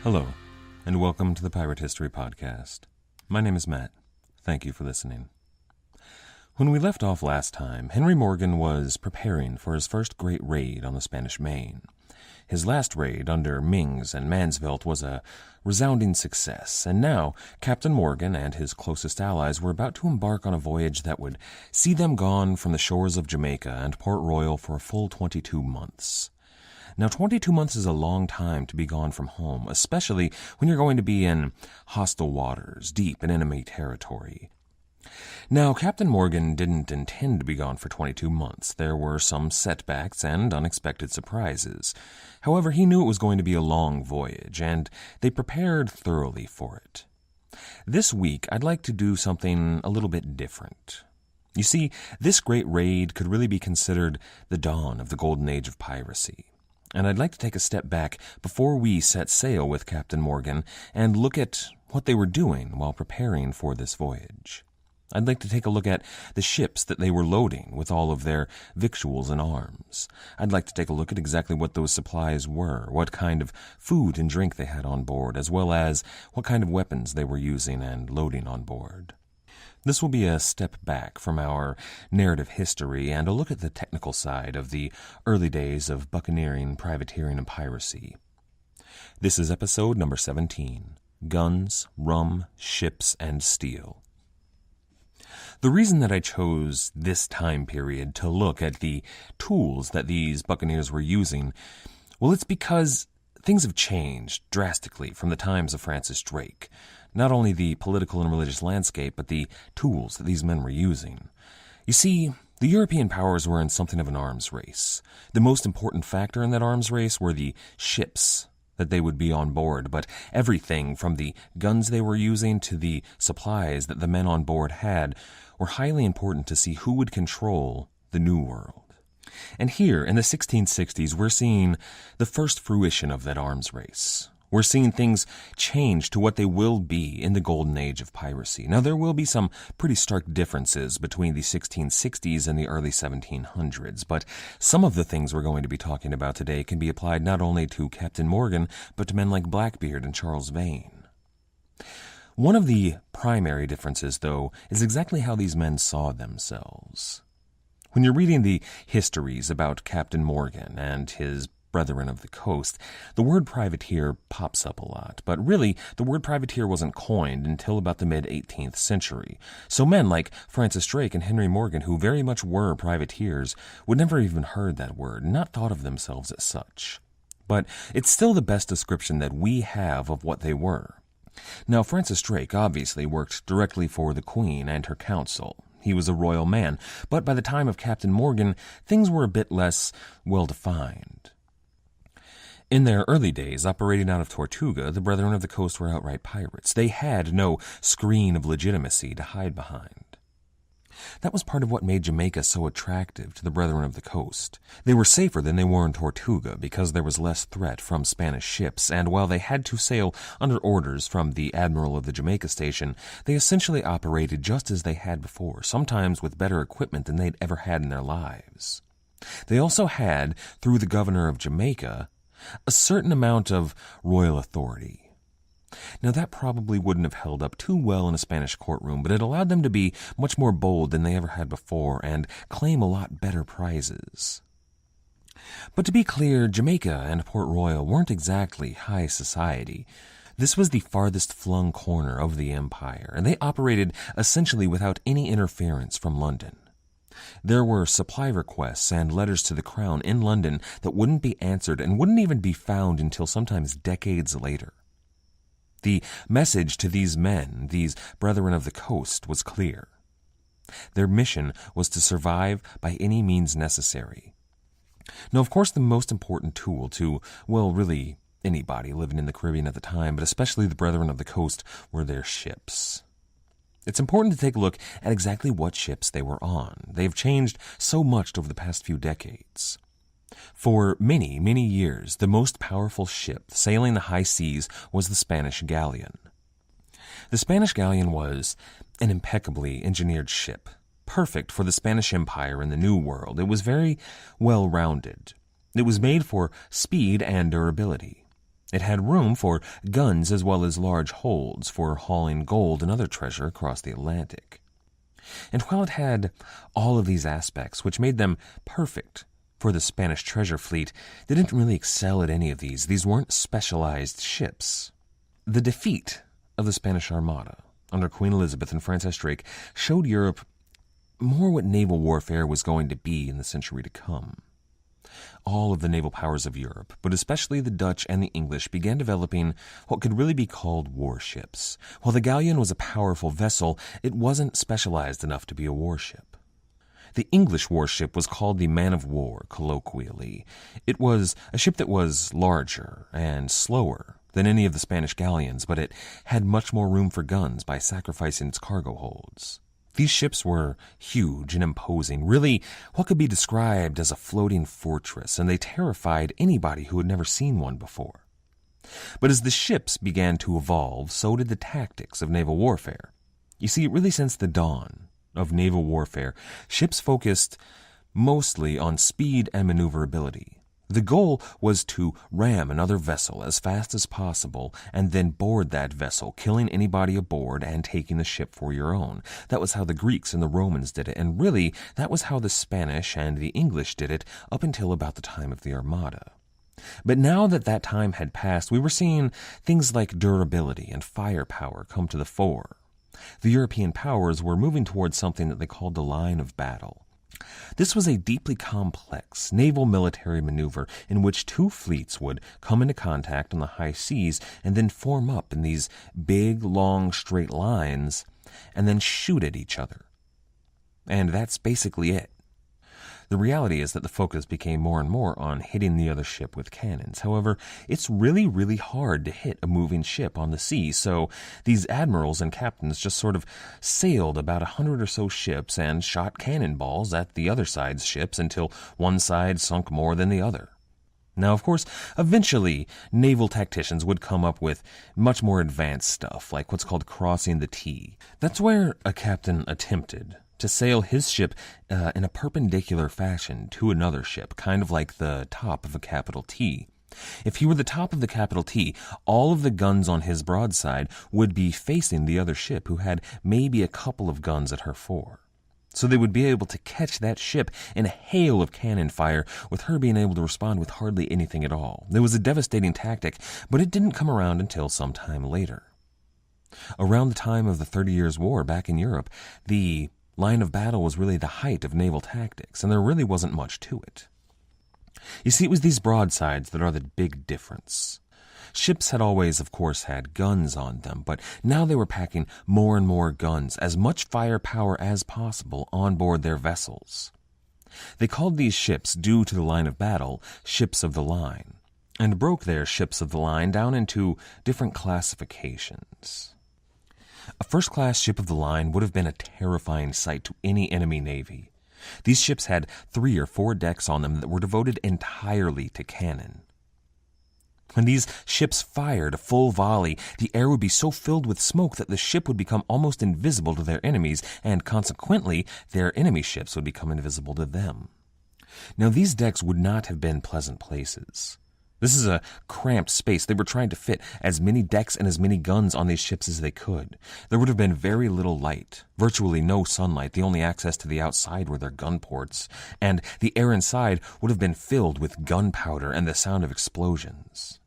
Hello, and welcome to the Pirate History Podcast. My name is Matt. Thank you for listening. When we left off last time, Henry Morgan was preparing for his first great raid on the Spanish Main. His last raid under Mings and Mansvelt was a resounding success, and now Captain Morgan and his closest allies were about to embark on a voyage that would see them gone from the shores of Jamaica and Port Royal for a full 22 months. Now, 22 months is a long time to be gone from home, especially when you're going to be in hostile waters, deep in enemy territory. Now, Captain Morgan didn't intend to be gone for 22 months. There were some setbacks and unexpected surprises. However, he knew it was going to be a long voyage, and they prepared thoroughly for it. This week, I'd like to do something a little bit different. You see, this great raid could really be considered the dawn of the golden age of piracy. And I'd like to take a step back before we set sail with Captain Morgan and look at what they were doing while preparing for this voyage. I'd like to take a look at the ships that they were loading with all of their victuals and arms. I'd like to take a look at exactly what those supplies were, what kind of food and drink they had on board, as well as what kind of weapons they were using and loading on board. This will be a step back from our narrative history and a look at the technical side of the early days of buccaneering, privateering, and piracy. This is episode number 17, Guns, Rum, Ships, and Steel. The reason that I chose this time period to look at the tools that these buccaneers were using, well, it's because things have changed drastically from the times of Francis Drake. Not only the political and religious landscape, but the tools that these men were using. You see, the European powers were in something of an arms race. The most important factor in that arms race were the ships that they would be on board, but everything from the guns they were using to the supplies that the men on board had were highly important to see who would control the New World. And here, in the 1660s, we're seeing the first fruition of that arms race. We're seeing things change to what they will be in the golden age of piracy. Now, there will be some pretty stark differences between the 1660s and the early 1700s, but some of the things we're going to be talking about today can be applied not only to Captain Morgan, but to men like Blackbeard and Charles Vane. One of the primary differences, though, is exactly how these men saw themselves. When you're reading the histories about Captain Morgan and his brethren of the coast, the word privateer pops up a lot, but really, the word privateer wasn't coined until about the mid-18th century. So men like Francis Drake and Henry Morgan, who very much were privateers, would never even heard that word, not thought of themselves as such. But it's still the best description that we have of what they were. Now, Francis Drake obviously worked directly for the Queen and her council. He was a royal man, but by the time of Captain Morgan, things were a bit less well-defined. In their early days, operating out of Tortuga, the Brethren of the Coast were outright pirates. They had no screen of legitimacy to hide behind. That was part of what made Jamaica so attractive to the Brethren of the Coast. They were safer than they were in Tortuga because there was less threat from Spanish ships, and while they had to sail under orders from the Admiral of the Jamaica Station, they essentially operated just as they had before, sometimes with better equipment than they'd ever had in their lives. They also had, through the Governor of Jamaica, a certain amount of royal authority. Now, that probably wouldn't have held up too well in a Spanish courtroom, but it allowed them to be much more bold than they ever had before and claim a lot better prizes. But to be clear, Jamaica and Port Royal weren't exactly high society. This was the farthest flung corner of the empire, and they operated essentially without any interference from London. There were supply requests and letters to the Crown in London that wouldn't be answered and wouldn't even be found until sometimes decades later. The message to these men, these Brethren of the Coast, was clear. Their mission was to survive by any means necessary. Now, of course, the most important tool to, well, really anybody living in the Caribbean at the time, but especially the Brethren of the Coast, were their ships. It's important to take a look at exactly what ships they were on. They've changed so much over the past few decades. For many, many years, the most powerful ship sailing the high seas was the Spanish Galleon. The Spanish Galleon was an impeccably engineered ship, perfect for the Spanish Empire in the New World. It was very well-rounded. It was made for speed and durability. It had room for guns as well as large holds for hauling gold and other treasure across the Atlantic. And while it had all of these aspects, which made them perfect for the Spanish treasure fleet, they didn't really excel at any of these. These weren't specialized ships. The defeat of the Spanish Armada under Queen Elizabeth and Francis Drake showed Europe more what naval warfare was going to be in the century to come. All of the naval powers of Europe, but especially the Dutch and the English, began developing what could really be called warships. While the Galleon was a powerful vessel, it wasn't specialized enough to be a warship. The English warship was called the man of war, colloquially. It was a ship that was larger and slower than any of the Spanish galleons, but it had much more room for guns by sacrificing its cargo holds. These ships were huge and imposing, really what could be described as a floating fortress, and they terrified anybody who had never seen one before. But as the ships began to evolve, so did the tactics of naval warfare. You see, really since the dawn of naval warfare, ships focused mostly on speed and maneuverability. The goal was to ram another vessel as fast as possible and then board that vessel, killing anybody aboard and taking the ship for your own. That was how the Greeks and the Romans did it, and really, that was how the Spanish and the English did it up until about the time of the Armada. But now that that time had passed, we were seeing things like durability and firepower come to the fore. The European powers were moving towards something that they called the line of battle. This was a deeply complex naval military maneuver in which two fleets would come into contact on the high seas and then form up in these big, long, straight lines and then shoot at each other. And that's basically it. The reality is that the focus became more and more on hitting the other ship with cannons. However, it's really, really hard to hit a moving ship on the sea, so these admirals and captains just sort of sailed about 100 or so ships and shot cannonballs at the other side's ships until one side sunk more than the other. Now, of course, eventually, naval tacticians would come up with much more advanced stuff, like what's called crossing the T. That's where a captain attempted to sail his ship in a perpendicular fashion to another ship, kind of like the top of a capital T. If he were the top of the capital T, all of the guns on his broadside would be facing the other ship, who had maybe a couple of guns at her fore. So they would be able to catch that ship in a hail of cannon fire, with her being able to respond with hardly anything at all. It was a devastating tactic, but it didn't come around until some time later. Around the time of the 30 Years' War back in Europe, the line of battle was really the height of naval tactics, and there really wasn't much to it. You see, it was these broadsides that are the big difference. Ships had always, of course, had guns on them, but now they were packing more and more guns, as much firepower as possible, on board their vessels. They called these ships, due to the line of battle, ships of the line, and broke their ships of the line down into different classifications. A first-class ship of the line would have been a terrifying sight to any enemy navy. These ships had 3 or 4 decks on them that were devoted entirely to cannon. When these ships fired a full volley, the air would be so filled with smoke that the ship would become almost invisible to their enemies, and consequently, their enemy ships would become invisible to them. Now, these decks would not have been pleasant places. This is a cramped space. They were trying to fit as many decks and as many guns on these ships as they could. There would have been very little light, virtually no sunlight. The only access to the outside were their gun ports, and the air inside would have been filled with gunpowder and the sound of explosions.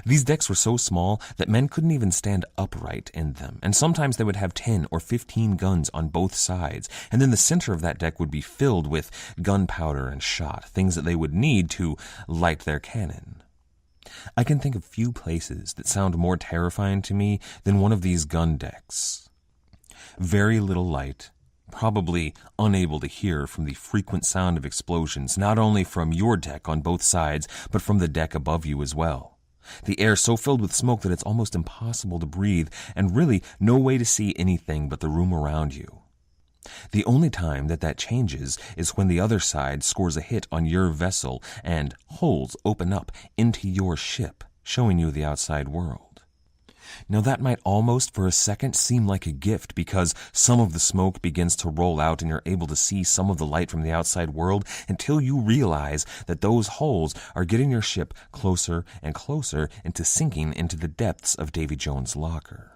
These decks were so small that men couldn't even stand upright in them, and sometimes they would have 10 or 15 guns on both sides, and then the center of that deck would be filled with gunpowder and shot, things that they would need to light their cannon. I can think of few places that sound more terrifying to me than one of these gun decks. Very little light, probably unable to hear from the frequent sound of explosions, not only from your deck on both sides, but from the deck above you as well. The air so filled with smoke that it's almost impossible to breathe, and really no way to see anything but the room around you. The only time that changes is when the other side scores a hit on your vessel and holes open up into your ship, showing you the outside world. Now that might almost for a second seem like a gift because some of the smoke begins to roll out and you're able to see some of the light from the outside world until you realize that those holes are getting your ship closer and closer into sinking into the depths of Davy Jones' locker.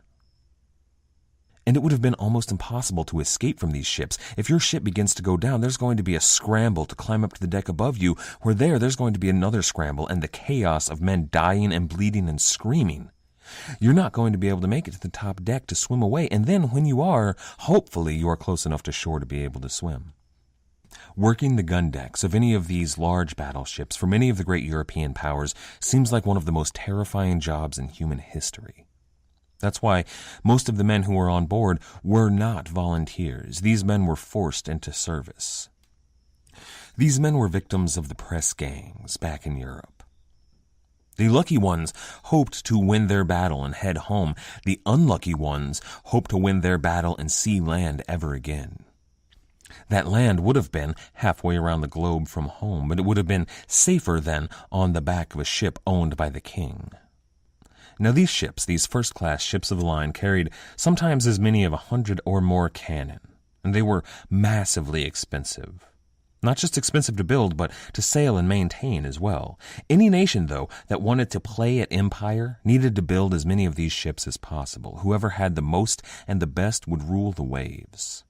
And it would have been almost impossible to escape from these ships. If your ship begins to go down, there's going to be a scramble to climb up to the deck above you, where there's going to be another scramble and the chaos of men dying and bleeding and screaming. You're not going to be able to make it to the top deck to swim away, and then when you are, hopefully you are close enough to shore to be able to swim. Working the gun decks of any of these large battleships for many of the great European powers seems like one of the most terrifying jobs in human history. That's why most of the men who were on board were not volunteers. These men were forced into service. These men were victims of the press gangs back in Europe. The lucky ones hoped to win their battle and head home. The unlucky ones hoped to win their battle and see land ever again. That land would have been halfway around the globe from home, but it would have been safer than on the back of a ship owned by the king. Now these ships, these first-class ships of the line, carried sometimes as many of 100 or more cannon, and they were massively expensive. Not just expensive to build, but to sail and maintain as well. Any nation, though, that wanted to play at empire needed to build as many of these ships as possible. Whoever had the most and the best would rule the waves.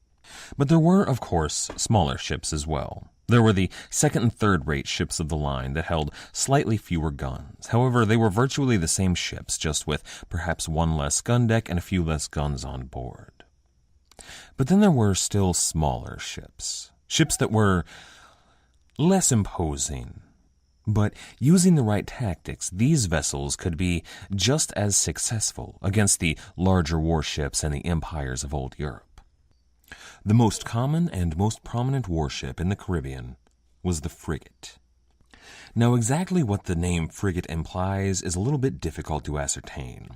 But there were, of course, smaller ships as well. There were the second and third-rate ships of the line that held slightly fewer guns. However, they were virtually the same ships, just with perhaps one less gun deck and a few less guns on board. But then there were still smaller ships. Ships that were less imposing. But using the right tactics, these vessels could be just as successful against the larger warships and the empires of old Europe. The most common and most prominent warship in the Caribbean was the frigate. Now, exactly what the name frigate implies is a little bit difficult to ascertain.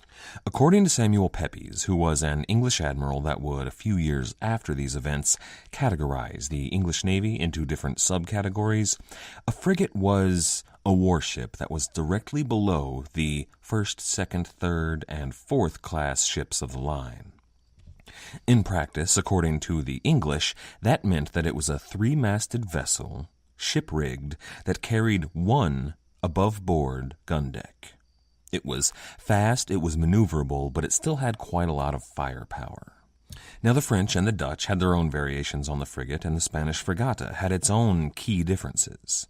According to Samuel Pepys, who was an English admiral that would, a few years after these events, categorize the English Navy into different subcategories, a frigate was a warship that was directly below the first, second, third, and fourth class ships of the line. In practice, according to the English, that meant that it was a three-masted vessel, ship-rigged, that carried one above-board gun deck. It was fast, it was maneuverable, but it still had quite a lot of firepower. Now, the French and the Dutch had their own variations on the frigate, and the Spanish fragata had its own key differences.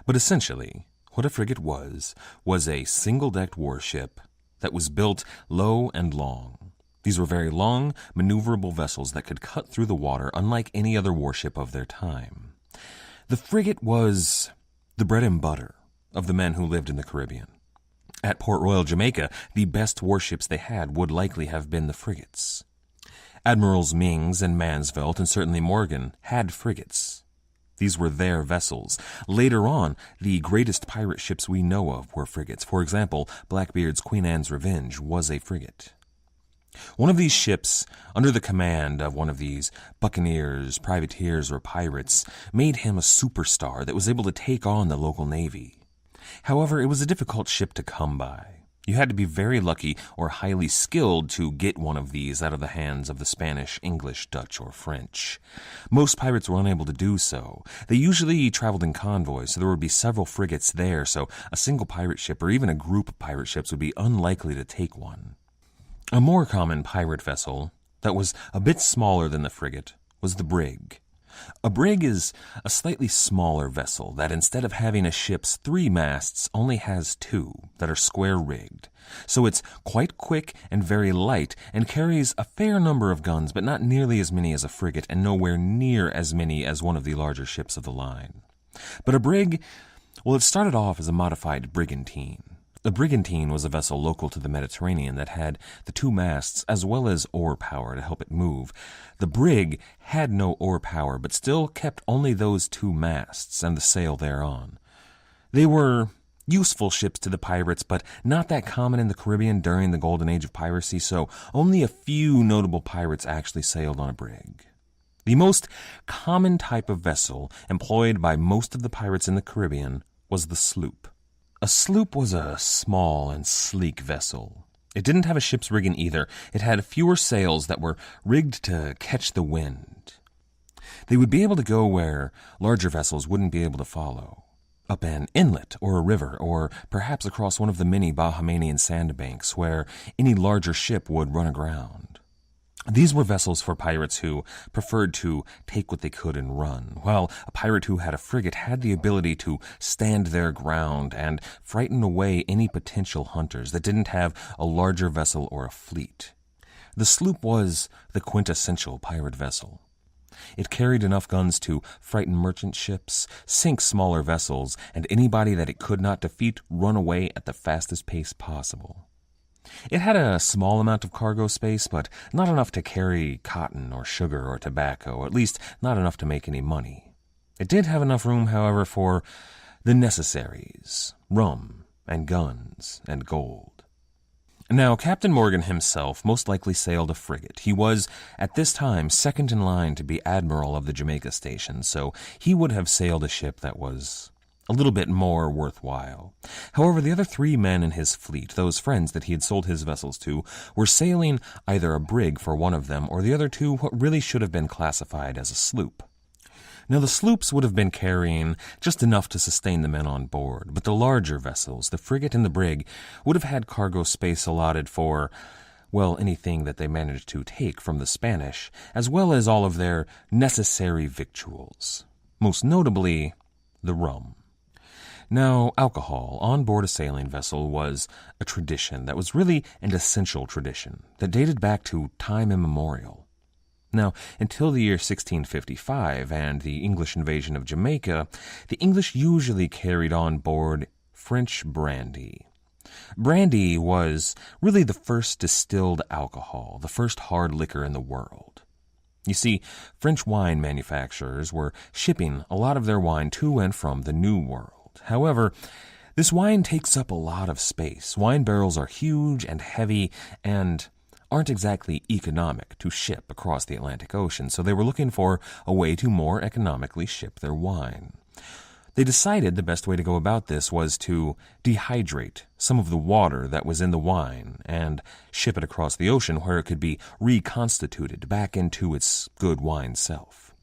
But essentially, what a frigate was a single-decked warship that was built low and long. These were very long, maneuverable vessels that could cut through the water unlike any other warship of their time. The frigate was the bread and butter of the men who lived in the Caribbean. At Port Royal, Jamaica, the best warships they had would likely have been the frigates. Admirals Mings and Mansvelt, and certainly Morgan, had frigates. These were their vessels. Later on, the greatest pirate ships we know of were frigates. For example, Blackbeard's Queen Anne's Revenge was a frigate. One of these ships, under the command of one of these buccaneers, privateers, or pirates, made him a superstar that was able to take on the local navy. However, it was a difficult ship to come by. You had to be very lucky or highly skilled to get one of these out of the hands of the Spanish, English, Dutch, or French. Most pirates were unable to do so. They usually traveled in convoys, so there would be several frigates there, so a single pirate ship or even a group of pirate ships would be unlikely to take one. A more common pirate vessel that was a bit smaller than the frigate was the brig. A brig is a slightly smaller vessel that instead of having a ship's 3 masts only has 2 that are square-rigged. So it's quite quick and very light and carries a fair number of guns, but not nearly as many as a frigate and nowhere near as many as one of the larger ships of the line. But a brig, well, it started off as a modified brigantine. A brigantine was a vessel local to the Mediterranean that had the 2 masts as well as oar power to help it move. The brig had no oar power, but still kept only those 2 masts and the sail thereon. They were useful ships to the pirates, but not that common in the Caribbean during the golden age of piracy, so only a few notable pirates actually sailed on a brig. The most common type of vessel employed by most of the pirates in the Caribbean was the sloop. A sloop was a small and sleek vessel. It didn't have a ship's rigging either. It had fewer sails that were rigged to catch the wind. They would be able to go where larger vessels wouldn't be able to follow, up an inlet or a river, or perhaps across one of the many Bahamian sandbanks where any larger ship would run aground. These were vessels for pirates who preferred to take what they could and run, while a pirate who had a frigate had the ability to stand their ground and frighten away any potential hunters that didn't have a larger vessel or a fleet. The sloop was the quintessential pirate vessel. It carried enough guns to frighten merchant ships, sink smaller vessels, and anybody that it could not defeat run away at the fastest pace possible. It had a small amount of cargo space, but not enough to carry cotton or sugar or tobacco, or at least not enough to make any money. It did have enough room, however, for the necessaries, rum and guns and gold. Now, Captain Morgan himself most likely sailed a frigate. He was, at this time, second in line to be admiral of the Jamaica station, so he would have sailed a ship that was a little bit more worthwhile. However, the other 3 men in his fleet, those friends that he had sold his vessels to, were sailing either a brig for one of them, or the other 2 what really should have been classified as a sloop. Now, the sloops would have been carrying just enough to sustain the men on board, but the larger vessels, the frigate and the brig, would have had cargo space allotted for, well, anything that they managed to take from the Spanish, as well as all of their necessary victuals, most notably the rum. Now, alcohol on board a sailing vessel was a tradition that was really an essential tradition that dated back to time immemorial. Now, until the year 1655 and the English invasion of Jamaica, the English usually carried on board French brandy. Brandy was really the first distilled alcohol, the first hard liquor in the world. You see, French wine manufacturers were shipping a lot of their wine to and from the New World. However, this wine takes up a lot of space. Wine barrels are huge and heavy and aren't exactly economic to ship across the Atlantic Ocean, so they were looking for a way to more economically ship their wine. They decided the best way to go about this was to dehydrate some of the water that was in the wine and ship it across the ocean where it could be reconstituted back into its good wine self.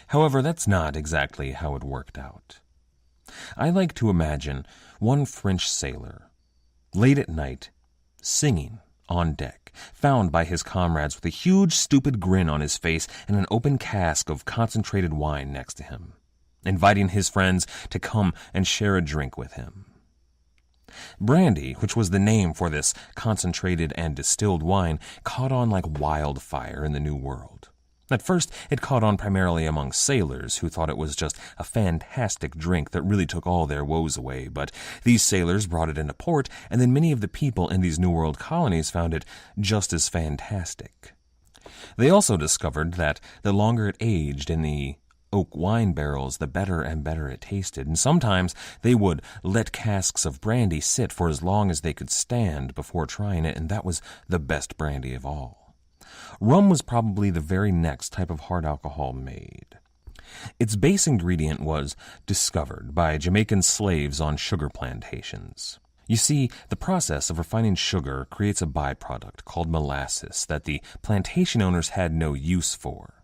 However, that's not exactly how it worked out. I like to imagine one French sailor, late at night, singing on deck, found by his comrades with a huge stupid grin on his face and an open cask of concentrated wine next to him, inviting his friends to come and share a drink with him. Brandy, which was the name for this concentrated and distilled wine, caught on like wildfire in the New World. At first, it caught on primarily among sailors who thought it was just a fantastic drink that really took all their woes away, but these sailors brought it into port, and then many of the people in these New World colonies found it just as fantastic. They also discovered that the longer it aged in the oak wine barrels, the better and better it tasted, and sometimes they would let casks of brandy sit for as long as they could stand before trying it, and that was the best brandy of all. Rum was probably the very next type of hard alcohol made. Its base ingredient was discovered by Jamaican slaves on sugar plantations. You see, the process of refining sugar creates a byproduct called molasses that the plantation owners had no use for.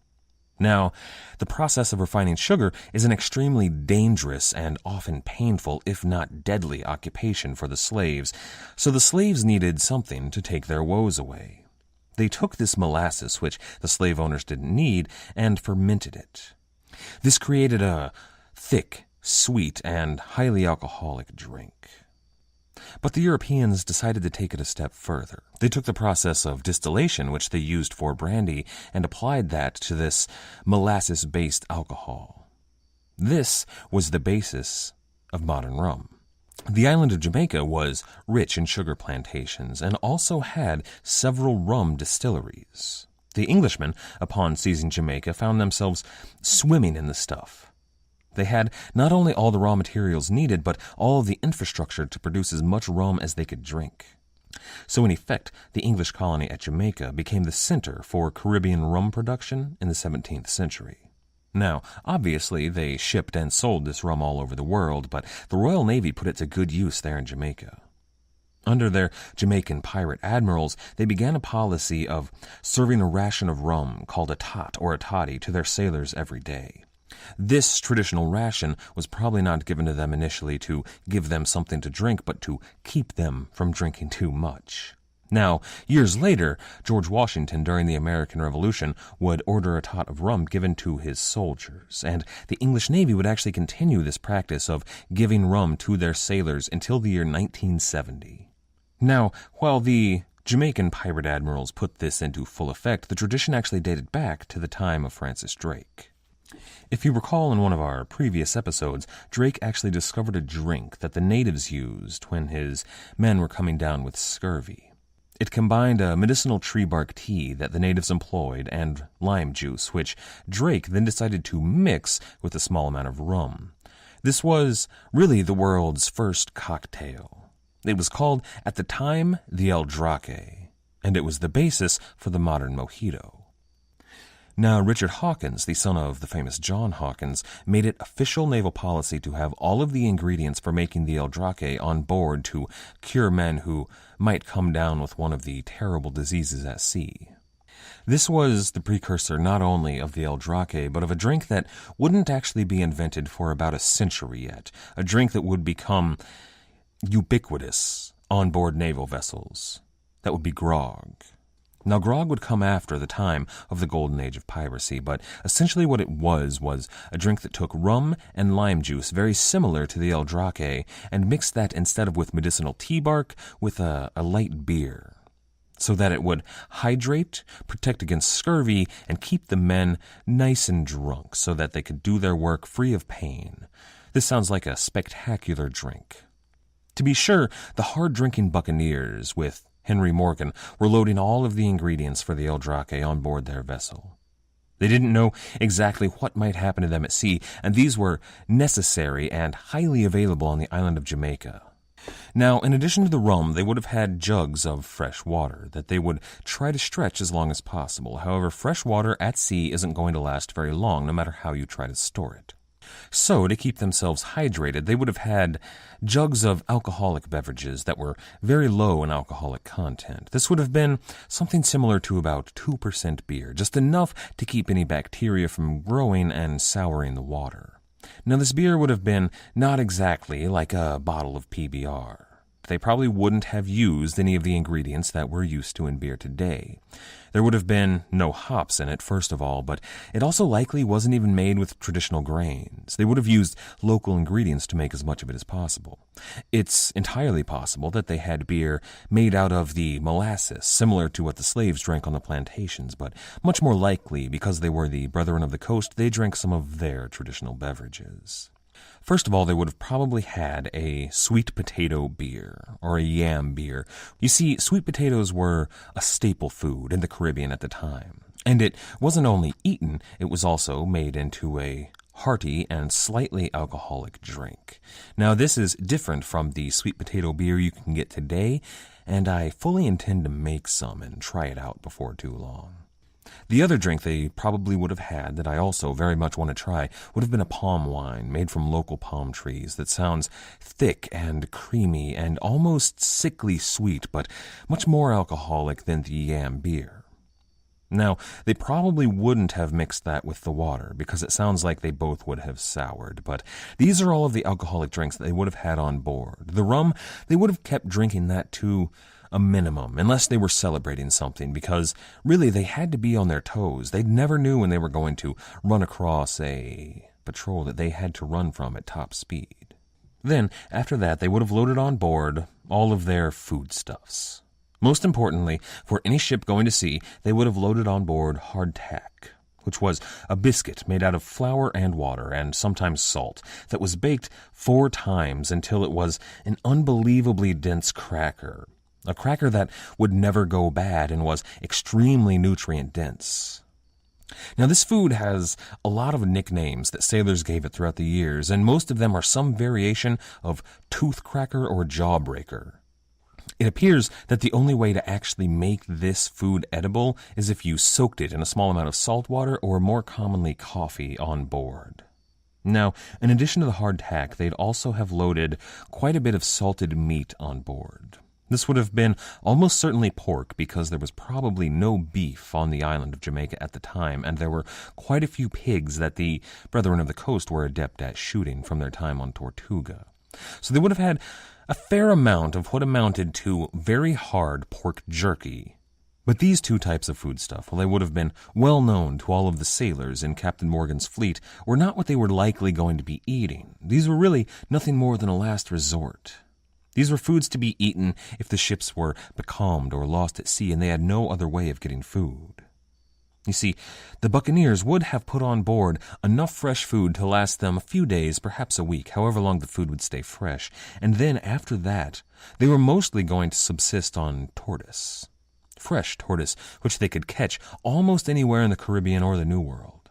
Now, the process of refining sugar is an extremely dangerous and often painful, if not deadly, occupation for the slaves, so the slaves needed something to take their woes away. They took this molasses, which the slave owners didn't need, and fermented it. This created a thick, sweet, and highly alcoholic drink. But the Europeans decided to take it a step further. They took the process of distillation, which they used for brandy, and applied that to this molasses-based alcohol. This was the basis of modern rum. The island of Jamaica was rich in sugar plantations and also had several rum distilleries. The Englishmen, upon seizing Jamaica, found themselves swimming in the stuff. They had not only all the raw materials needed, but all of the infrastructure to produce as much rum as they could drink. So in effect, the English colony at Jamaica became the center for Caribbean rum production in the 17th century. Now, obviously, they shipped and sold this rum all over the world, but the Royal Navy put it to good use there in Jamaica. Under their Jamaican pirate admirals, they began a policy of serving a ration of rum called a tot or a toddy to their sailors every day. This traditional ration was probably not given to them initially to give them something to drink, but to keep them from drinking too much. Now, years later, George Washington, during the American Revolution, would order a tot of rum given to his soldiers, and the English Navy would actually continue this practice of giving rum to their sailors until the year 1970. Now, while the Jamaican pirate admirals put this into full effect, the tradition actually dated back to the time of Francis Drake. If you recall in one of our previous episodes, Drake actually discovered a drink that the natives used when his men were coming down with scurvy. It combined a medicinal tree bark tea that the natives employed and lime juice, which Drake then decided to mix with a small amount of rum. This was really the world's first cocktail. It was called, at the time, the El Drake, and it was the basis for the modern mojito. Now, Richard Hawkins, the son of the famous John Hawkins, made it official naval policy to have all of the ingredients for making the El Drake on board to cure men who might come down with one of the terrible diseases at sea. This was the precursor not only of the El Drake, but of a drink that wouldn't actually be invented for about a century yet, a drink that would become ubiquitous on board naval vessels. That would be grog. Now, grog would come after the time of the golden age of piracy, but essentially what it was a drink that took rum and lime juice, very similar to the El Drake, and mixed that instead of with medicinal tea bark with a light beer, so that it would hydrate, protect against scurvy, and keep the men nice and drunk so that they could do their work free of pain. This sounds like a spectacular drink. To be sure, the hard-drinking Buccaneers, with Henry Morgan, were loading all of the ingredients for the El Drake on board their vessel. They didn't know exactly what might happen to them at sea, and these were necessary and highly available on the island of Jamaica. Now, in addition to the rum, they would have had jugs of fresh water that they would try to stretch as long as possible. However, fresh water at sea isn't going to last very long, no matter how you try to store it. So, to keep themselves hydrated, they would have had jugs of alcoholic beverages that were very low in alcoholic content. This would have been something similar to about 2% beer, just enough to keep any bacteria from growing and souring the water. Now, this beer would have been not exactly like a bottle of PBR. They probably wouldn't have used any of the ingredients that we're used to in beer today. There would have been no hops in it, first of all, but it also likely wasn't even made with traditional grains. They would have used local ingredients to make as much of it as possible. It's entirely possible that they had beer made out of the molasses, similar to what the slaves drank on the plantations, but much more likely, because they were the Brethren of the Coast, they drank some of their traditional beverages. First of all, they would have probably had a sweet potato beer, or a yam beer. You see, sweet potatoes were a staple food in the Caribbean at the time. And it wasn't only eaten, it was also made into a hearty and slightly alcoholic drink. Now, this is different from the sweet potato beer you can get today, and I fully intend to make some and try it out before too long. The other drink they probably would have had that I also very much want to try would have been a palm wine made from local palm trees that sounds thick and creamy and almost sickly sweet, but much more alcoholic than the yam beer. Now, they probably wouldn't have mixed that with the water because it sounds like they both would have soured, but these are all of the alcoholic drinks that they would have had on board. The rum, they would have kept drinking that to a minimum, unless they were celebrating something, because really they had to be on their toes. They never knew when they were going to run across a patrol that they had to run from at top speed. Then, after that, they would have loaded on board all of their foodstuffs. Most importantly, for any ship going to sea, they would have loaded on board hardtack, which was a biscuit made out of flour and water and sometimes salt that was baked 4 times until it was an unbelievably dense cracker. A cracker that would never go bad and was extremely nutrient-dense. Now, this food has a lot of nicknames that sailors gave it throughout the years, and most of them are some variation of tooth cracker or jawbreaker. It appears that the only way to actually make this food edible is if you soaked it in a small amount of salt water or more commonly coffee on board. Now, in addition to the hardtack, they'd also have loaded quite a bit of salted meat on board. This would have been almost certainly pork because there was probably no beef on the island of Jamaica at the time, and there were quite a few pigs that the Brethren of the Coast were adept at shooting from their time on Tortuga. So they would have had a fair amount of what amounted to very hard pork jerky. But these two types of foodstuff, while they would have been well known to all of the sailors in Captain Morgan's fleet, were not what they were likely going to be eating. These were really nothing more than a last resort. These were foods to be eaten if the ships were becalmed or lost at sea and they had no other way of getting food. You see, the Buccaneers would have put on board enough fresh food to last them a few days, perhaps a week, however long the food would stay fresh, and then after that, they were mostly going to subsist on tortoise. Fresh tortoise, which they could catch almost anywhere in the Caribbean or the New World.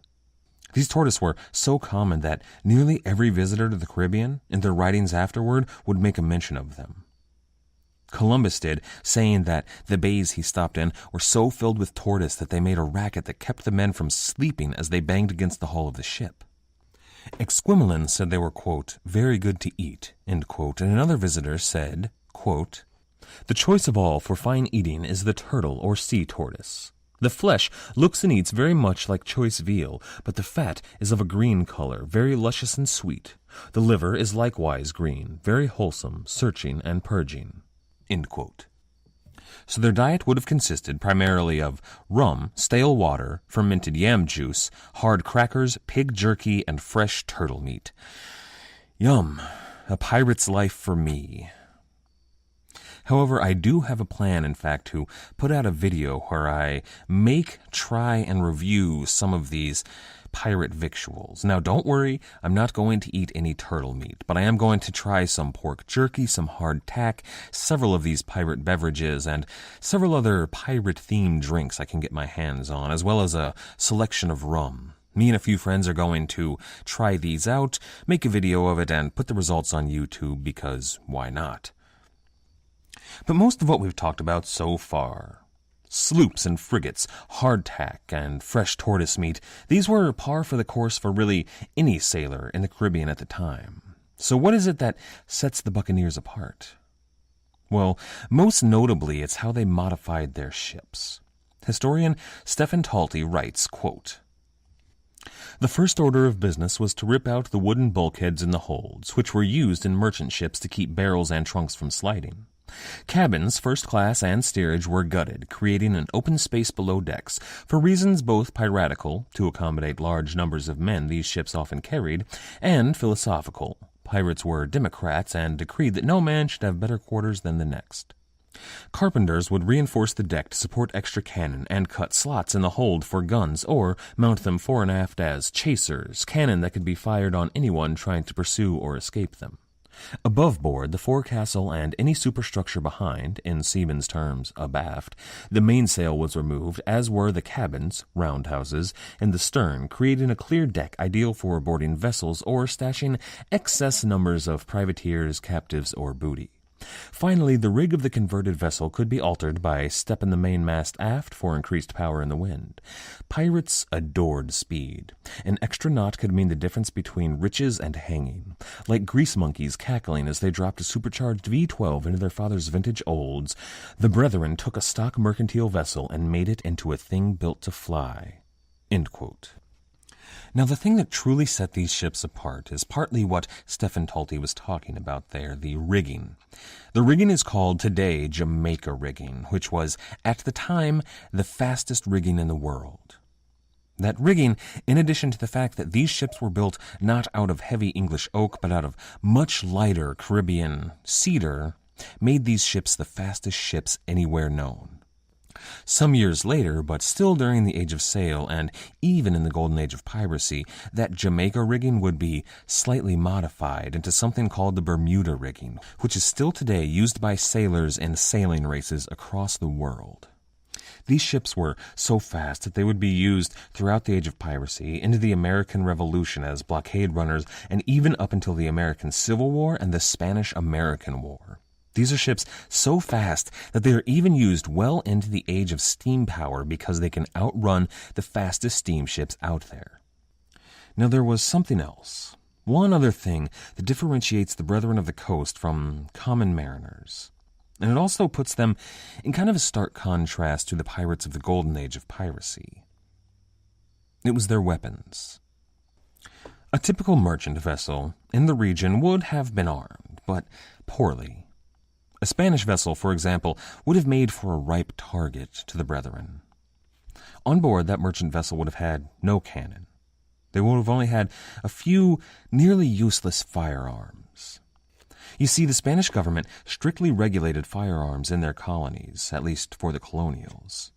These tortoise were so common that nearly every visitor to the Caribbean, in their writings afterward, would make a mention of them. Columbus did, saying that the bays he stopped in were so filled with tortoise that they made a racket that kept the men from sleeping as they banged against the hull of the ship. Exquemelin said they were, quote, very good to eat, end quote, and another visitor said, quote, the choice of all for fine eating is the turtle or sea tortoise. The flesh looks and eats very much like choice veal, but the fat is of a green color, very luscious and sweet. The liver is likewise green, very wholesome, searching, and purging. End quote. So their diet would have consisted primarily of rum, stale water, fermented yam juice, hard crackers, pig jerky, and fresh turtle meat. Yum, a pirate's life for me. However, I do have a plan, in fact, to put out a video where I make, try, and review some of these pirate victuals. Now, don't worry, I'm not going to eat any turtle meat, but I am going to try some pork jerky, some hardtack, several of these pirate beverages, and several other pirate-themed drinks I can get my hands on, as well as a selection of rum. Me and a few friends are going to try these out, make a video of it, and put the results on YouTube, because why not? But most of what we've talked about so far, sloops and frigates, hardtack, and fresh tortoise meat, these were par for the course for really any sailor in the Caribbean at the time. So what is it that sets the Buccaneers apart? Well, most notably, it's how they modified their ships. Historian Stephen Talty writes, quote, the first order of business was to rip out the wooden bulkheads in the holds, which were used in merchant ships to keep barrels and trunks from sliding. Cabins, first class and steerage, were gutted, creating an open space below decks, for reasons both piratical, to accommodate large numbers of men these ships often carried, and philosophical. Pirates were democrats and decreed that no man should have better quarters than the next. Carpenters would reinforce the deck to support extra cannon and cut slots in the hold for guns or mount them fore and aft as chasers, cannon that could be fired on anyone trying to pursue or escape them. Above board, the forecastle and any superstructure behind, in seamen's terms, abaft, the mainsail was removed, as were the cabins, roundhouses, in the stern, creating a clear deck ideal for boarding vessels or stashing excess numbers of privateers, captives, or booty. Finally, the rig of the converted vessel could be altered by stepping the mainmast aft for increased power in the wind. Pirates adored speed. An extra knot could mean the difference between riches and hanging. Like grease monkeys cackling as they dropped a supercharged V-12 into their father's vintage olds, the brethren took a stock mercantile vessel and made it into a thing built to fly. End quote. Now, the thing that truly set these ships apart is partly what Stephen Talty was talking about there, the rigging. The rigging is called today Jamaica Rigging, which was, at the time, the fastest rigging in the world. That rigging, in addition to the fact that these ships were built not out of heavy English oak, but out of much lighter Caribbean cedar, made these ships the fastest ships anywhere known. Some years later, but still during the Age of Sail and even in the Golden Age of Piracy, that Jamaica rigging would be slightly modified into something called the Bermuda rigging, which is still today used by sailors in sailing races across the world. These ships were so fast that they would be used throughout the Age of Piracy, into the American Revolution as blockade runners, and even up until the American Civil War and the Spanish-American War. These are ships so fast that they are even used well into the age of steam power because they can outrun the fastest steamships out there. Now, there was something else. One other thing that differentiates the Brethren of the Coast from common mariners. And it also puts them in kind of a stark contrast to the pirates of the golden age of piracy. It was their weapons. A typical merchant vessel in the region would have been armed, but poorly. A Spanish vessel, for example, would have made for a ripe target to the brethren. On board, that merchant vessel would have had no cannon. They would have only had a few nearly useless firearms. You see, the Spanish government strictly regulated firearms in their colonies, at least for the colonials.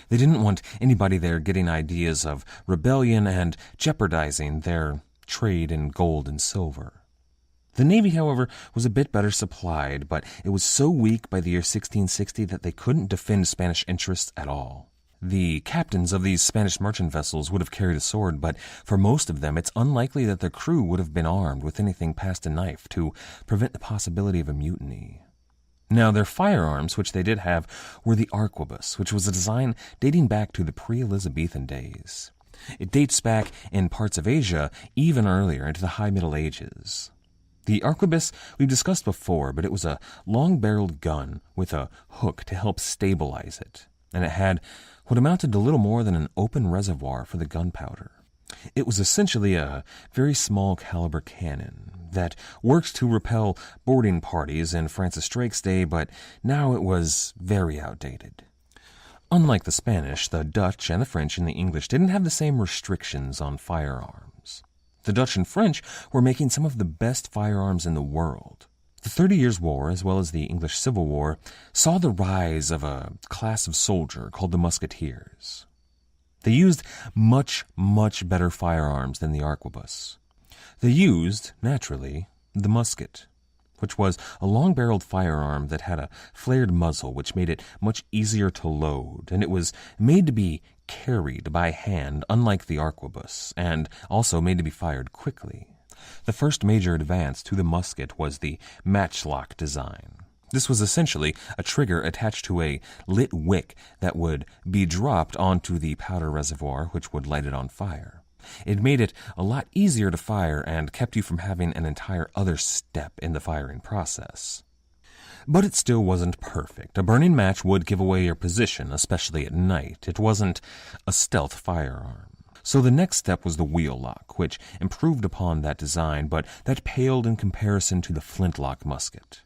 They didn't want anybody there getting ideas of rebellion and jeopardizing their trade in gold and silver. The Navy, however, was a bit better supplied, but it was so weak by the year 1660 that they couldn't defend Spanish interests at all. The captains of these Spanish merchant vessels would have carried a sword, but for most of them, it's unlikely that their crew would have been armed with anything past a knife to prevent the possibility of a mutiny. Now, their firearms, which they did have, were the arquebus, which was a design dating back to the pre-Elizabethan days. It dates back in parts of Asia even earlier, into the High Middle Ages. The arquebus we've discussed before, but it was a long-barreled gun with a hook to help stabilize it, and it had what amounted to little more than an open reservoir for the gunpowder. It was essentially a very small caliber cannon that worked to repel boarding parties in Francis Drake's day, but now it was very outdated. Unlike the Spanish, the Dutch and the French and the English didn't have the same restrictions on firearms. The Dutch and French were making some of the best firearms in the world. The 30 Years' War, as well as the English Civil War, saw the rise of a class of soldier called the Musketeers. They used much, much better firearms than the arquebus. They used, naturally, the musket, which was a long-barreled firearm that had a flared muzzle which made it much easier to load, and it was made to be carried by hand, unlike the arquebus, and also made to be fired quickly. The first major advance to the musket was the matchlock design. This was essentially a trigger attached to a lit wick that would be dropped onto the powder reservoir, which would light it on fire. It made it a lot easier to fire and kept you from having an entire other step in the firing process. But it still wasn't perfect. A burning match would give away your position, especially at night. It wasn't a stealth firearm. So the next step was the wheel lock, which improved upon that design, but that paled in comparison to the Flintlock Musket.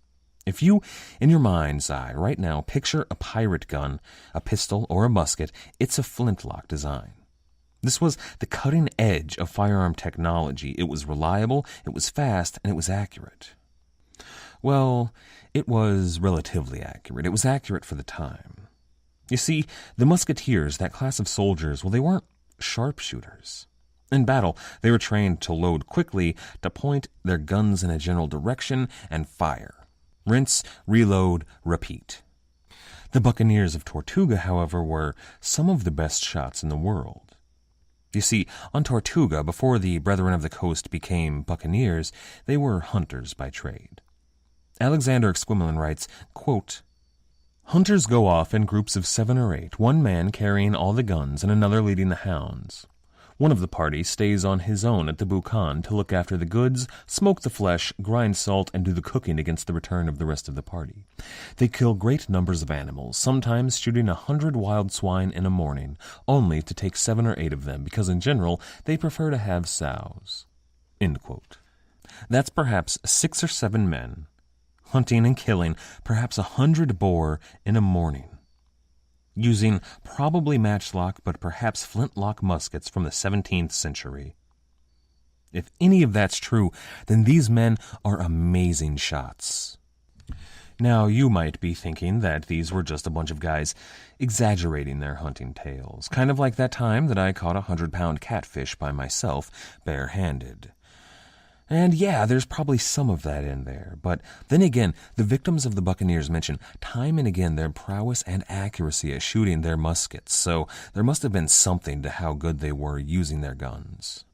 If you, in your mind's eye, right now, picture a pirate gun, a pistol, or a musket, it's a flintlock design. This was the cutting edge of firearm technology. It was reliable, it was fast, and it was accurate. Well, it was relatively accurate. It was accurate for the time. You see, the musketeers, that class of soldiers, well, they weren't sharpshooters. In battle, they were trained to load quickly, to point their guns in a general direction, and fire. Rinse, reload, repeat. The Buccaneers of Tortuga, however, were some of the best shots in the world. You see, on Tortuga, before the Brethren of the Coast became Buccaneers, they were hunters by trade. Alexander Exquemelin writes, quote, "Hunters go off in groups of 7 or 8, one man carrying all the guns and another leading the hounds. One of the party stays on his own at the boucan to look after the goods, smoke the flesh, grind salt, and do the cooking against the return of the rest of the party. They kill great numbers of animals, sometimes shooting 100 wild swine in a morning, only to take 7 or 8 of them, because in general they prefer to have sows." End quote. That's perhaps 6 or 7 men hunting and killing perhaps 100 boar in a morning, using probably matchlock but perhaps flintlock muskets from the 17th century. If any of that's true, then these men are amazing shots. Now, you might be thinking that these were just a bunch of guys exaggerating their hunting tales, kind of like that time that I caught a 100-pound catfish by myself, barehanded. And yeah, there's probably some of that in there. But then again, the victims of the Buccaneers mention time and again their prowess and accuracy at shooting their muskets, so there must have been something to how good they were using their guns.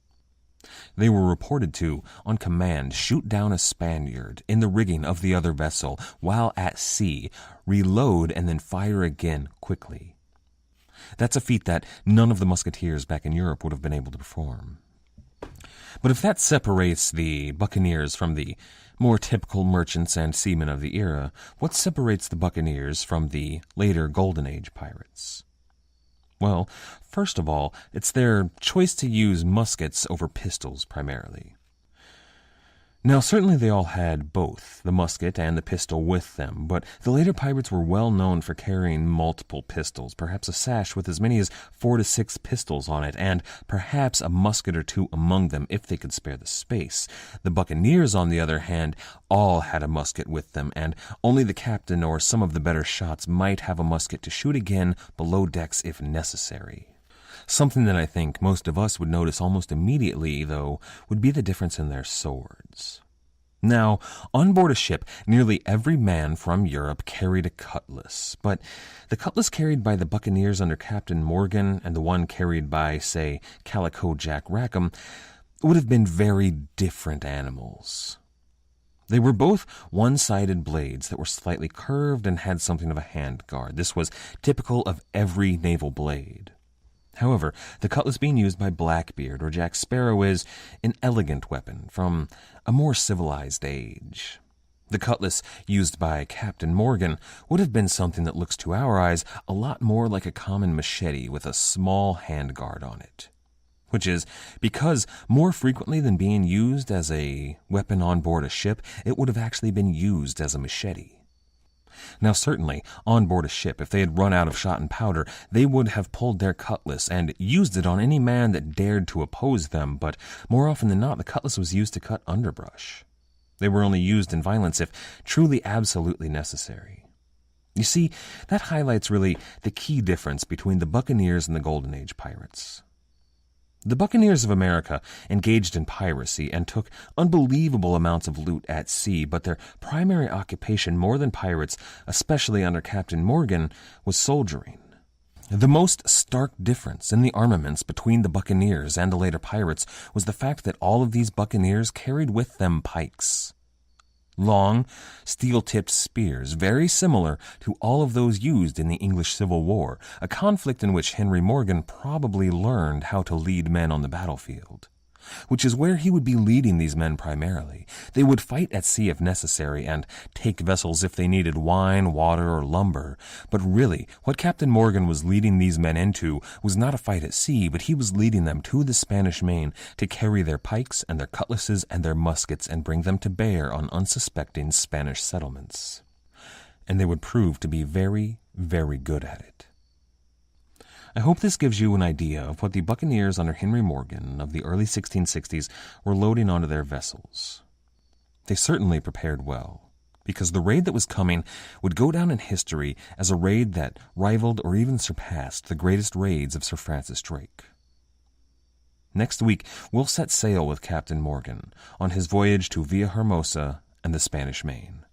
They were reported to, on command, shoot down a Spaniard in the rigging of the other vessel while at sea, reload, and then fire again quickly. That's a feat that none of the musketeers back in Europe would have been able to perform. But if that separates the Buccaneers from the more typical merchants and seamen of the era, what separates the Buccaneers from the later Golden Age pirates? Well, first of all, it's their choice to use muskets over pistols primarily. Now, certainly they all had both the musket and the pistol with them, but the later pirates were well known for carrying multiple pistols, perhaps a sash with as many as 4 to 6 pistols on it, and perhaps a musket or two among them if they could spare the space. The Buccaneers, on the other hand, all had a musket with them, and only the captain or some of the better shots might have a musket to shoot again below decks if necessary. Something that I think most of us would notice almost immediately, though, would be the difference in their swords. Now, on board a ship, nearly every man from Europe carried a cutlass, but the cutlass carried by the Buccaneers under Captain Morgan and the one carried by, say, Calico Jack Rackham would have been very different animals. They were both one-sided blades that were slightly curved and had something of a handguard. This was typical of every naval blade. However, the cutlass being used by Blackbeard or Jack Sparrow is an elegant weapon from a more civilized age. The cutlass used by Captain Morgan would have been something that looks to our eyes a lot more like a common machete with a small handguard on it, which is because more frequently than being used as a weapon on board a ship, it would have actually been used as a machete. Now, certainly, on board a ship, if they had run out of shot and powder, they would have pulled their cutlass and used it on any man that dared to oppose them, but more often than not, the cutlass was used to cut underbrush. They were only used in violence if truly absolutely necessary. You see, that highlights really the key difference between the Buccaneers and the Golden Age pirates. The Buccaneers of America engaged in piracy and took unbelievable amounts of loot at sea, but their primary occupation, more than pirates, especially under Captain Morgan, was soldiering. The most stark difference in the armaments between the Buccaneers and the later pirates was the fact that all of these Buccaneers carried with them pikes. Long, steel-tipped spears, very similar to all of those used in the English Civil War, a conflict in which Henry Morgan probably learned how to lead men on the battlefield. Which is where he would be leading these men primarily. They would fight at sea if necessary and take vessels if they needed wine, water, or lumber. But really, what Captain Morgan was leading these men into was not a fight at sea, but he was leading them to the Spanish Main to carry their pikes and their cutlasses and their muskets and bring them to bear on unsuspecting Spanish settlements. And they would prove to be very, very good at it. I hope this gives you an idea of what the Buccaneers under Henry Morgan of the early 1660s were loading onto their vessels. They certainly prepared well, because the raid that was coming would go down in history as a raid that rivaled or even surpassed the greatest raids of Sir Francis Drake. Next week, we'll set sail with Captain Morgan on his voyage to Villa Hermosa and the Spanish Main.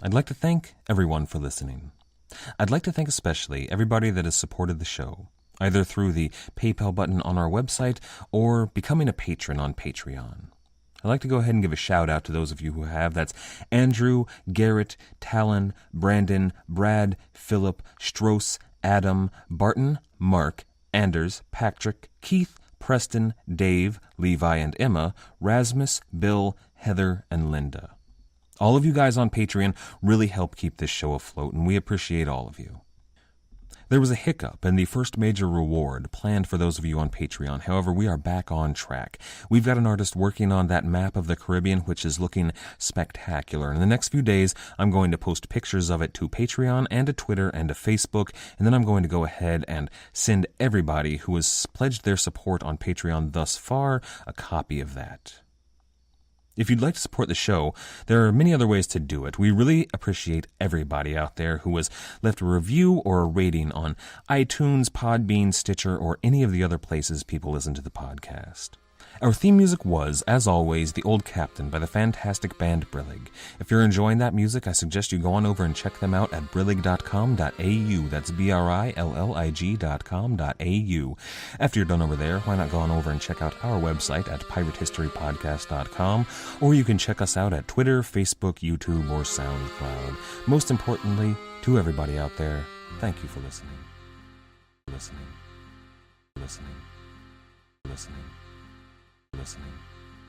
I'd like to thank everyone for listening. I'd like to thank especially everybody that has supported the show, either through the PayPal button on our website or becoming a patron on Patreon. I'd like to go ahead and give a shout out to those of you who have. That's Andrew, Garrett, Talon, Brandon, Brad, Philip, Strauss, Adam, Barton, Mark, Anders, Patrick, Keith, Preston, Dave, Levi and Emma, Rasmus, Bill, Heather, and Linda. All of you guys on Patreon really help keep this show afloat, and we appreciate all of you. There was a hiccup in the first major reward planned for those of you on Patreon. However, we are back on track. We've got an artist working on that map of the Caribbean, which is looking spectacular. In the next few days, I'm going to post pictures of it to Patreon and to Twitter and to Facebook, and then I'm going to go ahead and send everybody who has pledged their support on Patreon thus far a copy of that. If you'd like to support the show, there are many other ways to do it. We really appreciate everybody out there who has left a review or a rating on iTunes, Podbean, Stitcher, or any of the other places people listen to the podcast. Our theme music was, as always, The Old Captain by the fantastic band Brig. If you're enjoying that music, I suggest you go on over and check them out at brillig.com.au. That's BRILLIG.com.au. After you're done over there, why not go on over and check out our website at piratehistorypodcast.com, or you can check us out at Twitter, Facebook, YouTube, or SoundCloud. Most importantly, to everybody out there, thank you for listening. Listening.